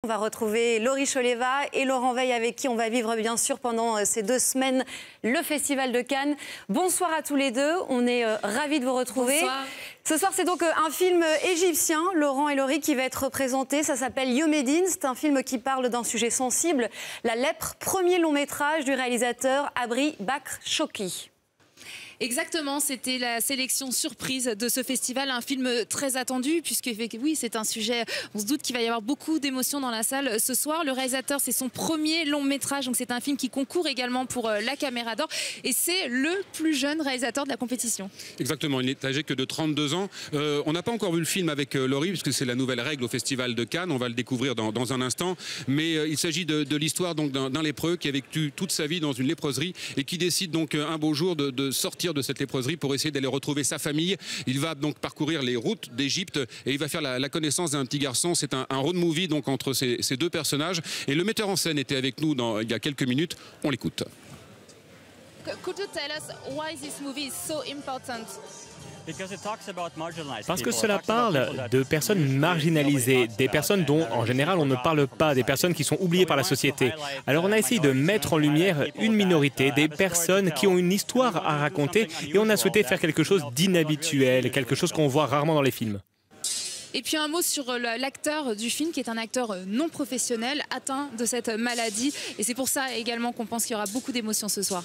On va retrouver Laurie Choleva et Laurent Veil avec qui on va vivre bien sûr pendant ces 2 semaines le Festival de Cannes. Bonsoir à tous les deux, on est ravis de vous retrouver. Bonsoir. Ce soir c'est donc un film égyptien, Laurent et Laurie, qui va être présenté. Ça s'appelle Youmedine, c'est un film qui parle d'un sujet sensible, la lèpre, premier long métrage du réalisateur Abri Bakr Chokri. Exactement, c'était la sélection surprise de ce festival, un film très attendu puisque oui, c'est un sujet, on se doute qu'il va y avoir beaucoup d'émotions dans la salle ce soir. Le réalisateur, c'est son premier long métrage, donc c'est un film qui concourt également pour la Caméra d'Or et c'est le plus jeune réalisateur de la compétition. Exactement, il n'est âgé que de 32 ans. On n'a pas encore vu le film avec Laurie puisque c'est la nouvelle règle au Festival de Cannes, on va le découvrir dans un instant, mais il s'agit de l'histoire d'un lépreux qui a vécu toute sa vie dans une léproserie et qui décide donc un beau jour de sortir de cette léproserie pour essayer d'aller retrouver sa famille. Il va donc parcourir les routes d'Égypte et il va faire la connaissance d'un petit garçon. C'est un road movie donc entre ces deux personnages. Et le metteur en scène était avec nous il y a quelques minutes. On l'écoute. Could you tell us why this movie is so important? Parce que cela parle de personnes marginalisées, des personnes dont, en général, on ne parle pas, des personnes qui sont oubliées par la société. Alors on a essayé de mettre en lumière une minorité, des personnes qui ont une histoire à raconter, et on a souhaité faire quelque chose d'inhabituel, quelque chose qu'on voit rarement dans les films. Et puis un mot sur l'acteur du film, qui est un acteur non professionnel, atteint de cette maladie. Et c'est pour ça également qu'on pense qu'il y aura beaucoup d'émotions ce soir.